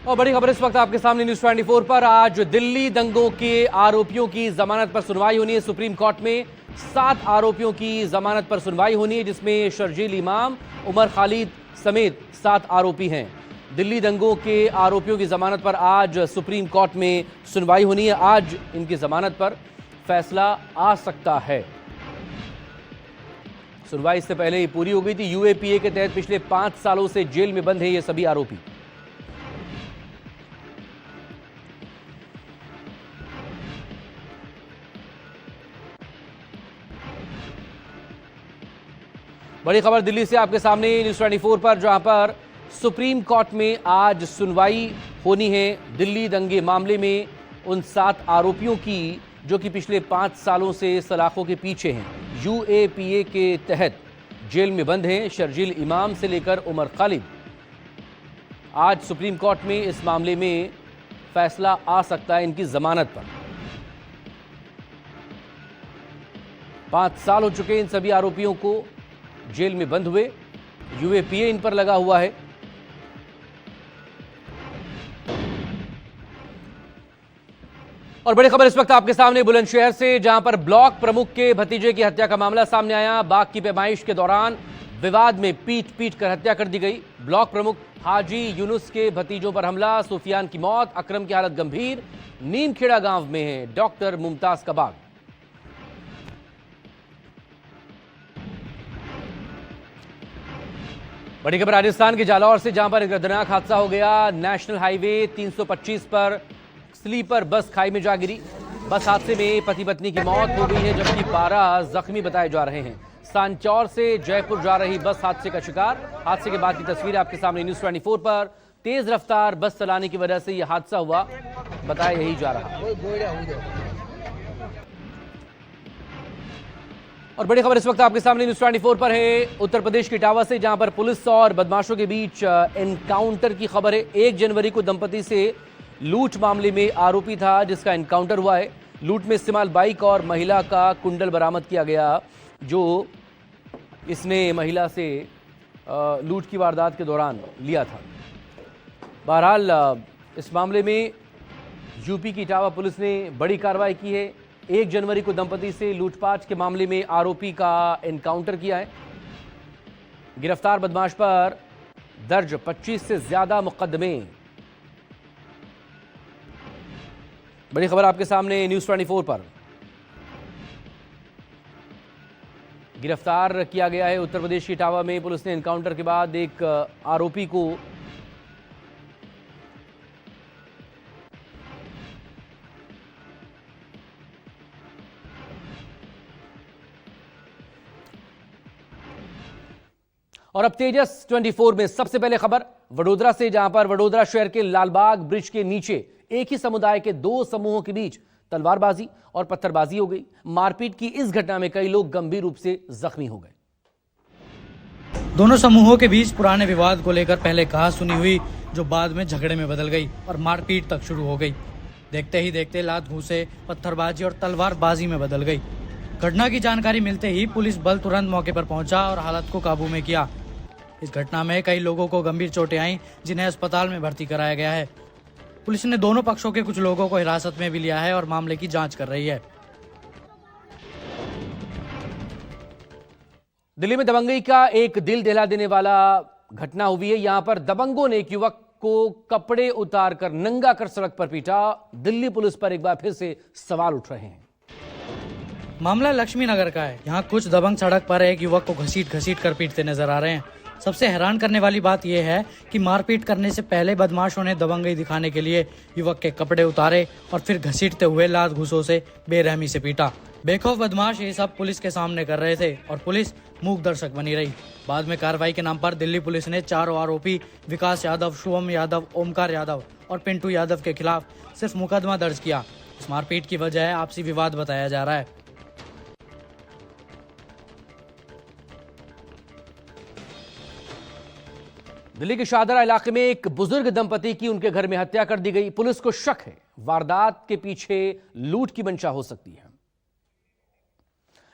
और बड़ी खबर इस वक्त आपके सामने न्यूज 24 पर। आज दिल्ली दंगों के आरोपियों की जमानत पर सुनवाई होनी है सुप्रीम कोर्ट में। 7 आरोपियों की जमानत पर सुनवाई होनी है, जिसमें शर्जील इमाम, उमर खालिद समेत 7 आरोपी हैं। दिल्ली दंगों के आरोपियों की जमानत पर आज सुप्रीम कोर्ट में सुनवाई होनी है। आज इनकी जमानत पर फैसला आ सकता है। सुनवाई इससे पहले ही पूरी हो गई थी। यूएपीए के तहत पिछले 5 सालों से जेल में बंद हैं ये सभी आरोपी। बड़ी खबर दिल्ली से आपके सामने न्यूज 24 पर, जहां पर सुप्रीम कोर्ट में आज सुनवाई होनी है दिल्ली दंगे मामले में उन 7 आरोपियों की जो कि पिछले 5 सालों से सलाखों के पीछे हैं। यूएपीए के तहत जेल में बंद हैं शर्जील इमाम से लेकर उमर खालिद। आज सुप्रीम कोर्ट में इस मामले में फैसला आ सकता है इनकी जमानत पर। 5 साल हो चुके इन सभी आरोपियों को जेल में बंद हुए। यूएपीए इन पर लगा हुआ है। और बड़ी खबर इस वक्त आपके सामने बुलंदशहर से, जहां पर ब्लॉक प्रमुख के भतीजे की हत्या का मामला सामने आया। बाग की पैमाइश के दौरान विवाद में पीट कर हत्या कर दी गई। ब्लॉक प्रमुख हाजी यूनुस के भतीजों पर हमला, सुफियान की मौत, अकरम की हालत गंभीर। नीमखेड़ा गांव में है डॉक्टर मुमताज का बाग। बड़ी खबर राजस्थान के जालौर से, जहां पर एक दर्दनाक हादसा हो गया। नेशनल हाईवे 325 पर स्लीपर बस खाई में जा गिरी। बस हादसे में पति पत्नी की मौत हो गई है, जबकि 12 जख्मी बताए जा रहे हैं। सांचौर से जयपुर जा रही बस हादसे का शिकार। हादसे के बाद की तस्वीर आपके सामने न्यूज 24 पर। तेज रफ्तार बस चलाने की वजह से यह हादसा हुआ, बताया यही जा रहा। और बड़ी खबर इस वक्त आपके सामने न्यूज 24 पर है उत्तर प्रदेश के इटावा से, जहां पर पुलिस और बदमाशों के बीच एनकाउंटर की खबर है। 1 जनवरी को दंपति से लूट मामले में आरोपी था जिसका एनकाउंटर हुआ है। लूट में इस्तेमाल बाइक और महिला का कुंडल बरामद किया गया, जो इसने महिला से लूट की वारदात के दौरान लिया था। बहरहाल इस मामले में यूपी की इटावा पुलिस ने बड़ी कार्रवाई की है। 1 जनवरी को दंपति से लूटपाट के मामले में आरोपी का एनकाउंटर किया है। गिरफ्तार बदमाश पर दर्ज 25 से ज्यादा मुकदमे। बड़ी खबर आपके सामने न्यूज 24 पर। गिरफ्तार किया गया है उत्तर प्रदेश की इटावा में पुलिस ने एनकाउंटर के बाद एक आरोपी को। और अब तेजस 24 में सबसे पहले खबर वडोदरा से, जहां पर वडोदरा शहर के लालबाग ब्रिज के नीचे एक ही समुदाय के 2 समूहों के बीच तलवारबाजी और पत्थरबाजी हो गई। मारपीट की इस घटना में कई लोग गंभीर रूप से जख्मी हो गए। दोनों समूहों के बीच पुराने विवाद को लेकर पहले कहासुनी हुई, जो बाद में झगड़े में बदल गई और मारपीट तक शुरू हो गई। देखते ही देखते लात घूंसे, पत्थरबाजी और तलवारबाजी में बदल गई। घटना की जानकारी मिलते ही पुलिस बल तुरंत मौके पर पहुंचा और हालत को काबू में किया। इस घटना में कई लोगों को गंभीर चोटें आईं, जिन्हें अस्पताल में भर्ती कराया गया है। पुलिस ने दोनों पक्षों के कुछ लोगों को हिरासत में भी लिया है और मामले की जांच कर रही है। दिल्ली में दबंगई का एक दिल दहला देने वाला घटना हुई है। यहां पर दबंगों ने एक युवक को कपड़े उतारकर नंगा कर सड़क पर पीटा। दिल्ली पुलिस पर एक बार फिर से सवाल उठ रहे हैं। मामला लक्ष्मी नगर का है। यहाँ कुछ दबंग सड़क पर एक युवक को घसीट कर पीटते नजर आ रहे हैं। सबसे हैरान करने वाली बात यह है कि मारपीट करने से पहले बदमाशों ने दबंगई दिखाने के लिए युवक के कपड़े उतारे और फिर घसीटते हुए लात घूंसों से बेरहमी से पीटा। बेखौफ बदमाश ये सब पुलिस के सामने कर रहे थे और पुलिस मूक दर्शक बनी रही। बाद में कार्रवाई के नाम पर दिल्ली पुलिस ने 4 आरोपी विकास यादव, शुभम यादव, ओमकार यादव और पिंटू यादव के खिलाफ सिर्फ मुकदमा दर्ज किया। इस मारपीट की वजह आपसी विवाद बताया जा रहा है। दिल्ली के शाहदरा इलाके में एक बुजुर्ग दंपति की उनके घर में हत्या कर दी गई। पुलिस को शक है वारदात के पीछे लूट की मंशा हो सकती है।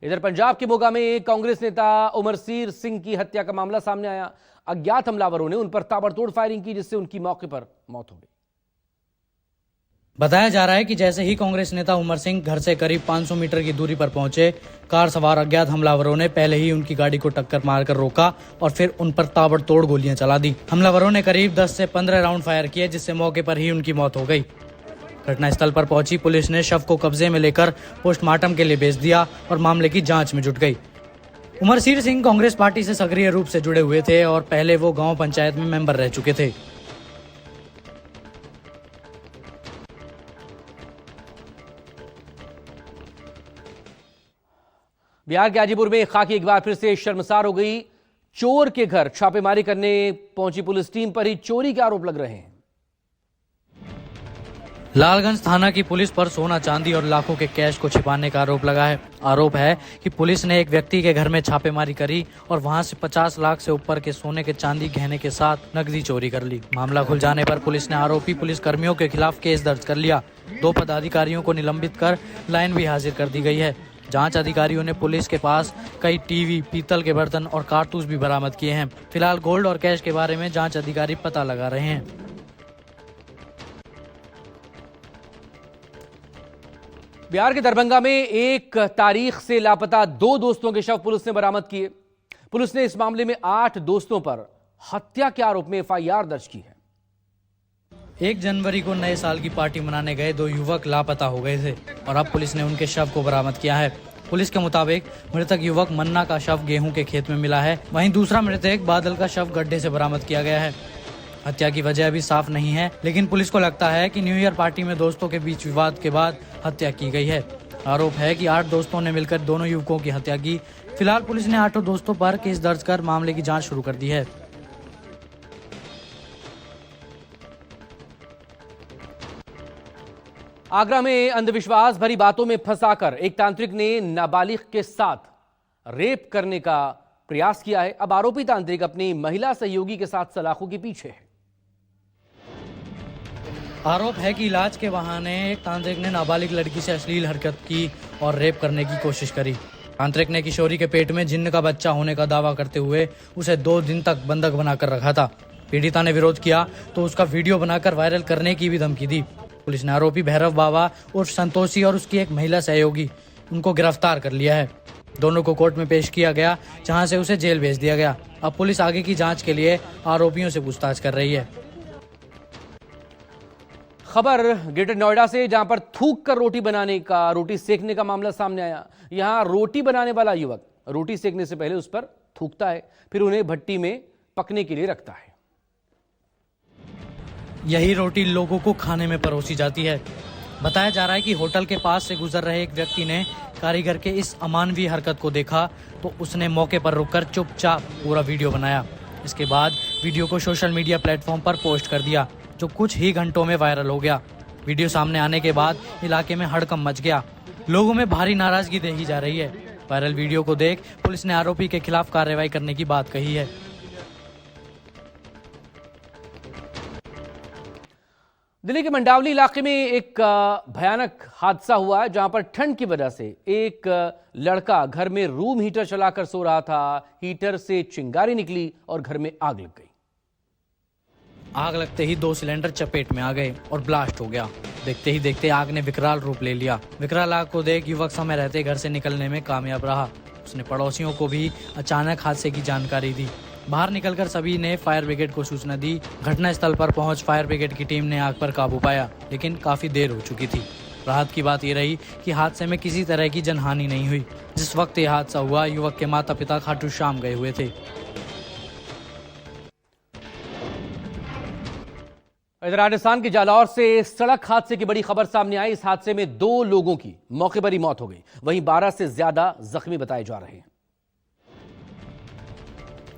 इधर पंजाब के मोगा में एक कांग्रेस नेता उमरसीर सिंह की हत्या का मामला सामने आया। अज्ञात हमलावरों ने उन पर ताबड़तोड़ फायरिंग की, जिससे उनकी मौके पर मौत हो गई। बताया जा रहा है कि जैसे ही कांग्रेस नेता उमर सिंह घर से करीब 500 मीटर की दूरी पर पहुंचे, कार सवार अज्ञात हमलावरों ने पहले ही उनकी गाड़ी को टक्कर मारकर रोका और फिर उन पर ताबड़तोड़ गोलियां चला दी। हमलावरों ने करीब 10 से 15 राउंड फायर किए, जिससे मौके पर ही उनकी मौत हो गई। घटनास्थल पर पहुंची पुलिस ने शव को कब्जे में लेकर पोस्टमार्टम के लिए भेज दिया और मामले की जांच में जुट गई। उमरसीर सिंह कांग्रेस पार्टी से सक्रिय रूप से जुड़े हुए थे और पहले वो गांव पंचायत में मेंबर रह चुके थे। बिहार के हाजीपुर में खाकी एक बार फिर से शर्मसार हो गई। चोर के घर छापेमारी करने पहुंची पुलिस टीम पर ही चोरी के आरोप लग रहे हैं। लालगंज थाना की पुलिस पर सोना चांदी और लाखों के कैश को छिपाने का आरोप लगा है। आरोप है कि पुलिस ने एक व्यक्ति के घर में छापेमारी करी और वहां से 50 लाख से ऊपर के सोने के चांदी गहने के साथ नकदी चोरी कर ली। मामला खुल जाने पर पुलिस ने आरोपी पुलिस कर्मियों के खिलाफ केस दर्ज कर लिया। 2 पदाधिकारियों को निलंबित कर लाइन भी हाजिर कर दी गई है। जांच अधिकारियों ने पुलिस के पास कई टीवी, पीतल के बर्तन और कारतूस भी बरामद किए हैं। फिलहाल गोल्ड और कैश के बारे में जांच अधिकारी पता लगा रहे हैं। बिहार के दरभंगा में एक तारीख से लापता 2 दोस्तों के शव पुलिस ने बरामद किए। पुलिस ने इस मामले में 8 दोस्तों पर हत्या के आरोप में एफआईआर दर्ज की है। 1 जनवरी को नए साल की पार्टी मनाने गए 2 युवक लापता हो गए थे और अब पुलिस ने उनके शव को बरामद किया है। पुलिस के मुताबिक मृतक युवक मन्ना का शव गेहूं के खेत में मिला है, वहीं दूसरा मृतक बादल का शव गड्ढे से बरामद किया गया है। हत्या की वजह अभी साफ नहीं है, लेकिन पुलिस को लगता है कि न्यू ईयर पार्टी में दोस्तों के बीच विवाद के बाद हत्या की गई है। आरोप है कि 8 दोस्तों ने मिलकर दोनों युवकों की हत्या की। फिलहाल पुलिस ने 8 दोस्तों पर केस दर्ज कर मामले की जांच शुरू कर दी है। आगरा में अंधविश्वास भरी बातों में फंसाकर एक तांत्रिक ने नाबालिग के साथ रेप करने का प्रयास किया है। अब आरोपी तांत्रिक अपनी महिला सहयोगी के साथ सलाखों के पीछे है। आरोप है कि इलाज के बहाने एक तांत्रिक ने नाबालिग लड़की से अश्लील हरकत की और रेप करने की कोशिश करी। तांत्रिक ने किशोरी के पेट में जिन्न का बच्चा होने का दावा करते हुए उसे 2 दिन तक बंधक बनाकर रखा था। पीड़िता ने विरोध किया तो उसका वीडियो बनाकर वायरल करने की भी धमकी दी। पुलिस ने आरोपी भैरव बाबा उर्फ संतोषी और उसकी एक महिला सहयोगी उनको गिरफ्तार कर लिया है। दोनों को कोर्ट में पेश किया गया, जहां से उसे जेल भेज दिया गया। अब पुलिस आगे की जांच के लिए आरोपियों से पूछताछ कर रही है। खबर ग्रेटर नोएडा से, जहां पर थूक कर रोटी सेकने का मामला सामने आया। यहां रोटी बनाने वाला युवक रोटी सेकने से पहले उस पर थूकता है, फिर उन्हें भट्टी में पकने के लिए रखता है। यही रोटी लोगों को खाने में परोसी जाती है। बताया जा रहा है कि होटल के पास से गुजर रहे एक व्यक्ति ने कारीगर के इस अमानवीय हरकत को देखा तो उसने मौके पर रुककर चुपचाप पूरा वीडियो बनाया। इसके बाद वीडियो को सोशल मीडिया प्लेटफॉर्म पर पोस्ट कर दिया, जो कुछ ही घंटों में वायरल हो गया। वीडियो सामने आने के बाद इलाके में हड़कंप मच गया। लोगों में भारी नाराजगी देखी जा रही है। वायरल वीडियो को देख पुलिस ने आरोपी के खिलाफ कार्रवाई करने की बात कही है। दिल्ली के मंडावली इलाके में एक भयानक हादसा हुआ है, जहां पर ठंड की वजह से एक लड़का घर में रूम हीटर चलाकर सो रहा था। हीटर से चिंगारी निकली और घर में आग लग गई। आग लगते ही 2 सिलेंडर चपेट में आ गए और ब्लास्ट हो गया। देखते ही देखते आग ने विकराल रूप ले लिया। विकराल आग को देख युवक समय रहते घर से निकलने में कामयाब रहा। उसने पड़ोसियों को भी अचानक हादसे की जानकारी दी। बाहर निकलकर सभी ने फायर ब्रिगेड को सूचना दी। घटनास्थल पर पहुंच फायर ब्रिगेड की टीम ने आग पर काबू पाया, लेकिन काफी देर हो चुकी थी। राहत की बात यह रही कि हादसे में किसी तरह की जनहानि नहीं हुई। जिस वक्त यह हादसा हुआ, युवक के माता पिता खाटू श्याम गए हुए थे। इधर राजस्थान के जालौर से सड़क हादसे की बड़ी खबर सामने आई। इस हादसे में 2 लोगों की मौके पर ही मौत हो गई, वहीं 12 से ज्यादा जख्मी बताए जा रहे हैं।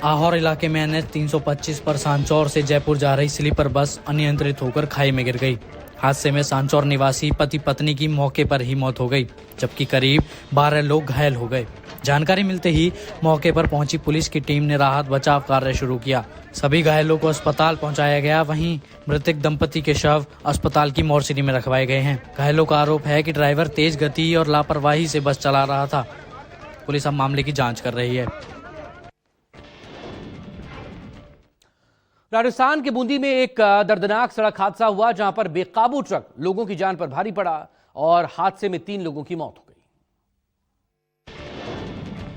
आहोर इलाके में NH 325 पर सांचौर से जयपुर जा रही स्लीपर बस अनियंत्रित होकर खाई में गिर गई। हादसे में सांचौर निवासी पति पत्नी की मौके पर ही मौत हो गई, जबकि करीब 12 लोग घायल हो गए। जानकारी मिलते ही मौके पर पहुंची पुलिस की टीम ने राहत बचाव कार्य शुरू किया। सभी घायलों को अस्पताल पहुंचाया गया। वहीं मृतक दंपति के शव अस्पताल की मोर्चरी में रखवाए गए हैं। घायलों का आरोप है कि ड्राइवर तेज गति और लापरवाही से बस चला रहा था। पुलिस अब मामले की जांच कर रही है। राजस्थान के बूंदी में एक दर्दनाक सड़क हादसा हुआ जहां पर बेकाबू ट्रक लोगों की जान पर भारी पड़ा और हादसे में 3 लोगों की मौत हो गई।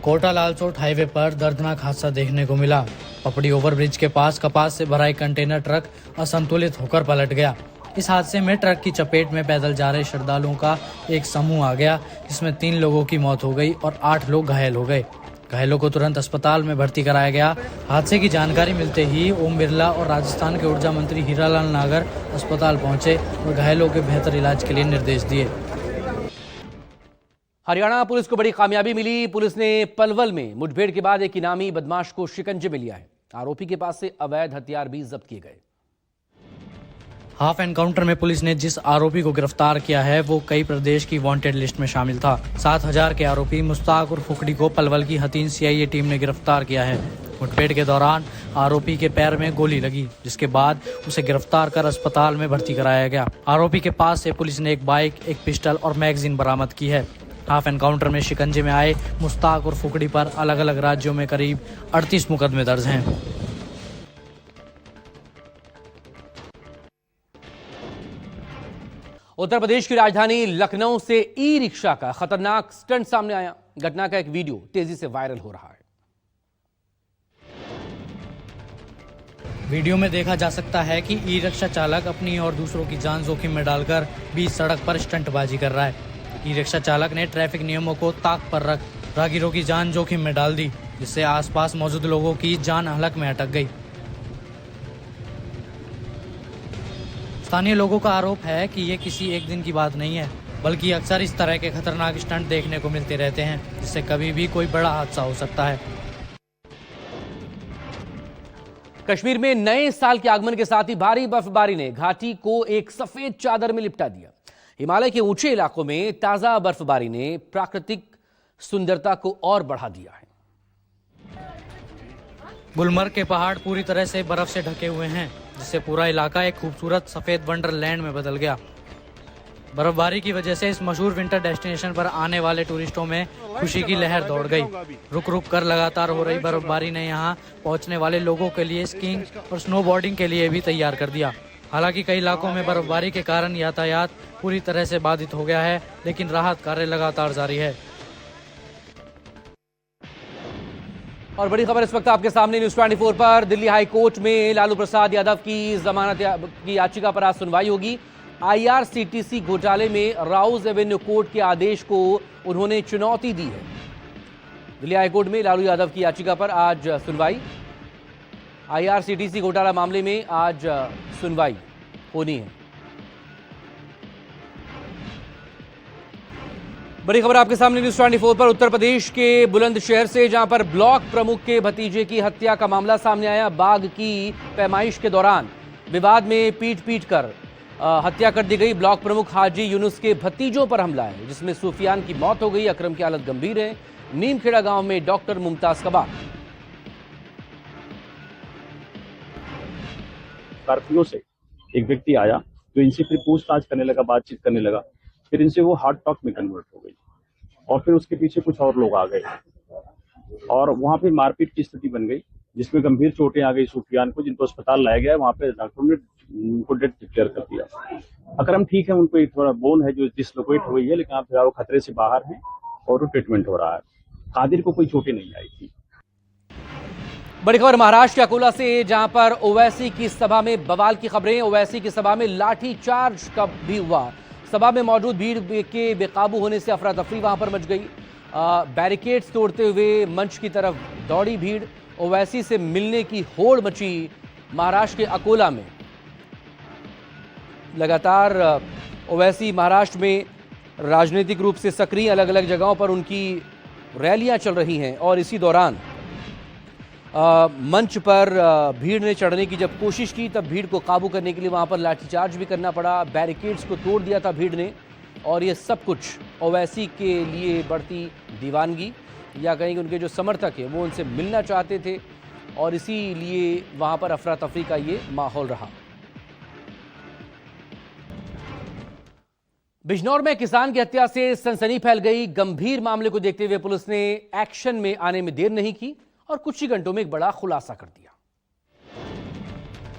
कोटा लालसोट हाईवे पर दर्दनाक हादसा देखने को मिला। पपड़ी ओवरब्रिज के पास कपास से भरा एक कंटेनर ट्रक असंतुलित होकर पलट गया। इस हादसे में ट्रक की चपेट में पैदल जा रहे श्रद्धालुओं का एक समूह आ गया, जिसमें 3 लोगों की मौत हो गई और 8 लोग घायल हो गए। घायलों को तुरंत अस्पताल में भर्ती कराया गया। हादसे की जानकारी मिलते ही ओम बिरला और राजस्थान के ऊर्जा मंत्री हीरालाल नागर अस्पताल पहुंचे और घायलों के बेहतर इलाज के लिए निर्देश दिए। हरियाणा पुलिस को बड़ी कामयाबी मिली। पुलिस ने पलवल में मुठभेड़ के बाद एक इनामी बदमाश को शिकंजे में लिया है। आरोपी के पास से अवैध हथियार भी जब्त किए गए। हाफ एनकाउंटर में पुलिस ने जिस आरोपी को गिरफ्तार किया है वो कई प्रदेश की वांटेड लिस्ट में शामिल था। 7000 के आरोपी मुस्ताक और फुकड़ी को पलवल की हतीन सीआईए टीम ने गिरफ्तार किया है। मुठभेड़ के दौरान आरोपी के पैर में गोली लगी, जिसके बाद उसे गिरफ्तार कर अस्पताल में भर्ती कराया गया। आरोपी के पास से पुलिस ने एक बाइक, एक पिस्टल और मैगजीन बरामद की है। हाफ एनकाउंटर में शिकंजे में आए मुस्ताक और फुकड़ी पर अलग अलग राज्यों में करीब 38 मुकदमे दर्ज हैं। उत्तर प्रदेश की राजधानी लखनऊ से ई रिक्शा का खतरनाक स्टंट सामने आया। घटना का एक वीडियो तेजी से वायरल हो रहा है। वीडियो में देखा जा सकता है कि ई रिक्शा चालक अपनी और दूसरों की जान जोखिम में डालकर बीच सड़क पर स्टंटबाजी कर रहा है। ई रिक्शा चालक ने ट्रैफिक नियमों को ताक पर रख राहगीरों की जान जोखिम में डाल दी, जिससे आसपास मौजूद लोगों की जान हलक में अटक गई। स्थानीय लोगों का आरोप है कि ये किसी एक दिन की बात नहीं है, बल्कि अक्सर इस तरह के खतरनाक स्टंट देखने को मिलते रहते हैं, जिससे कभी भी कोई बड़ा हादसा हो सकता है। कश्मीर में नए साल के आगमन के साथ ही भारी बर्फबारी ने घाटी को एक सफेद चादर में लिपटा दिया। हिमालय के ऊंचे इलाकों में ताजा बर्फबारी ने प्राकृतिक सुंदरता को और बढ़ा दिया है। गुलमर्ग के पहाड़ पूरी तरह से बर्फ से ढके हुए हैं, जिससे पूरा इलाका एक खूबसूरत सफेद वंडरलैंड में बदल गया। बर्फबारी की वजह से इस मशहूर विंटर डेस्टिनेशन पर आने वाले टूरिस्टों में खुशी की लहर दौड़ गई। रुक रुक कर लगातार हो रही बर्फबारी ने यहां पहुंचने वाले लोगों के लिए स्कीइंग और स्नोबोर्डिंग के लिए भी तैयार कर दिया। हालांकि कई इलाकों में बर्फबारी के कारण यातायात पूरी तरह से बाधित हो गया है, लेकिन राहत कार्य लगातार जारी है। और बड़ी खबर इस वक्त आपके सामने न्यूज़ 24 पर। दिल्ली हाई कोर्ट में लालू प्रसाद यादव की जमानत की याचिका पर आज सुनवाई होगी। आईआरसीटीसी घोटाले में राउज एवेन्यू कोर्ट के आदेश को उन्होंने चुनौती दी है। दिल्ली हाई कोर्ट में लालू यादव की याचिका पर आज सुनवाई। आईआरसीटीसी घोटाला मामले में आज सुनवाई होनी है। बड़ी खबर आपके सामने न्यूज़ 24 पर। उत्तर प्रदेश के बुलंदशहर से, जहां पर ब्लॉक प्रमुख के भतीजे की हत्या का मामला सामने आया। बाघ की पैमाइश के दौरान विवाद में पीट कर हत्या कर दी गई। ब्लॉक प्रमुख हाजी यूनुस के भतीजों पर हमला है, जिसमें सुफियान की मौत हो गई। अकरम की हालत गंभीर है। नीमखेड़ा गांव में डॉक्टर मुमताज कबार। स्कॉर्पियो से एक व्यक्ति आया जो इनसे फिर पूछताछ करने लगा, बातचीत करने लगा। फिर इनसे वो हार्ट टॉक में कन्वर्ट हो गई और फिर उसके पीछे कुछ और लोग आ गए और वहां पे मारपीट की स्थिति बन गई, जिसमें गंभीर चोटें आ गई सुफियान को, जिनको अस्पताल लाया गया। वहां पे डॉक्टरों ने उनको डेथ डिक्लेयर कर दिया। अकरम ठीक है, उनको एक थोड़ा बोन है जो डिसलोकेट हुई है, लेकिन आप फिलहाल वो खतरे से बाहर हैं और वो ट्रीटमेंट हो रहा है। कादिर को कोई चोटें नहीं आई थी। बड़ी खबर महाराष्ट्र के अकोला से, जहां पर ओवैसी की सभा में बवाल की खबरें। ओवैसी की सभा में लाठीचार्ज का भी हुआ। सभा में मौजूद भीड़ के बेकाबू होने से अफरा तफरी वहां पर मच गई। बैरिकेड्स तोड़ते हुए मंच की तरफ दौड़ी भीड़। ओवैसी से मिलने की होड़ मची महाराष्ट्र के अकोला में। लगातार ओवैसी महाराष्ट्र में राजनीतिक रूप से सक्रिय, अलग अलग जगहों पर उनकी रैलियां चल रही हैं और इसी दौरान मंच पर भीड़ ने चढ़ने की जब कोशिश की, तब भीड़ को काबू करने के लिए वहां पर लाठीचार्ज भी करना पड़ा। बैरिकेड्स को तोड़ दिया था भीड़ ने। और ये सब कुछ ओवैसी के लिए बढ़ती दीवानगी, या कहेंगे उनके जो समर्थक हैं वो उनसे मिलना चाहते थे और इसीलिए वहां पर अफरा तफरी का ये माहौल रहा। बिजनौर में किसान की हत्या से सनसनी फैल गई। गंभीर मामले को देखते हुए पुलिस ने एक्शन में आने में देर नहीं की और कुछ ही घंटों में एक बड़ा खुलासा कर दिया।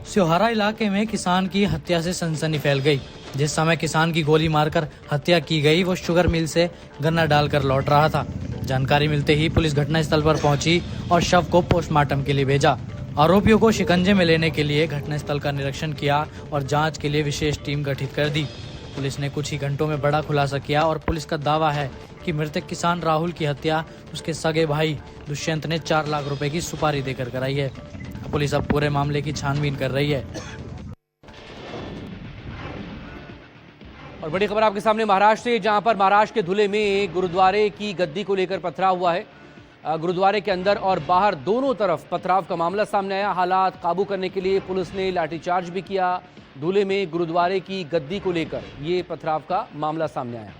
स्योहारा इलाके में किसान की हत्या से सनसनी फैल गई। जिस समय किसान की गोली मारकर हत्या की गई वो शुगर मिल से गन्ना डालकर लौट रहा था। जानकारी मिलते ही पुलिस घटनास्थल पर पहुंची और शव को पोस्टमार्टम के लिए भेजा। आरोपियों को शिकंजे में लेने के लिए घटनास्थल का निरीक्षण किया और जांच के लिए विशेष टीम गठित कर दी। पुलिस ने कुछ ही घंटों में बड़ा खुलासा किया और पुलिस का दावा है कि मृतक किसान राहुल की हत्या उसके सगे भाई दुष्यंत ने 4 लाख रुपए की सुपारी देकर कराई है। पुलिस अब पूरे मामले की छानबीन कर रही है। और बड़ी खबर आपके सामने महाराष्ट्र से, जहां पर महाराष्ट्र के धुले में गुरुद्वारे की गद्दी को लेकर पथराव हुआ है। गुरुद्वारे के अंदर और बाहर दोनों तरफ पथराव का मामला सामने आया। हालात काबू करने के लिए पुलिस ने लाठीचार्ज भी किया। धुले में गुरुद्वारे की गद्दी को लेकर ये पथराव का मामला सामने आया।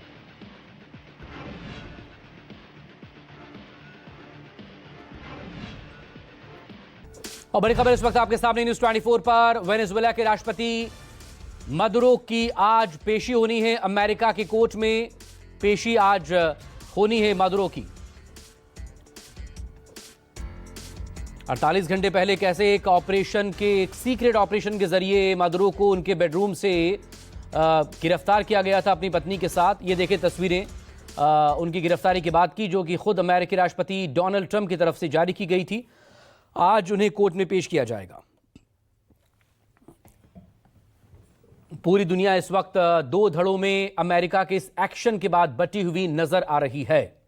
और बड़ी खबर इस वक्त आपके सामने न्यूज़ 24 पर। वेनेजुएला के राष्ट्रपति मदुरो की आज पेशी होनी है। अमेरिका के कोर्ट में पेशी आज होनी है मदुरो की। 48 घंटे पहले कैसे एक सीक्रेट ऑपरेशन के जरिए मदुरो को उनके बेडरूम से गिरफ्तार किया गया था अपनी पत्नी के साथ। ये देखें तस्वीरें उनकी गिरफ्तारी के बाद की, जो कि खुद अमेरिकी राष्ट्रपति डोनाल्ड ट्रंप की तरफ से जारी की गई थी। आज उन्हें कोर्ट में पेश किया जाएगा। पूरी दुनिया इस वक्त 2 धड़ों में अमेरिका के इस एक्शन के बाद बटी हुई नजर आ रही है।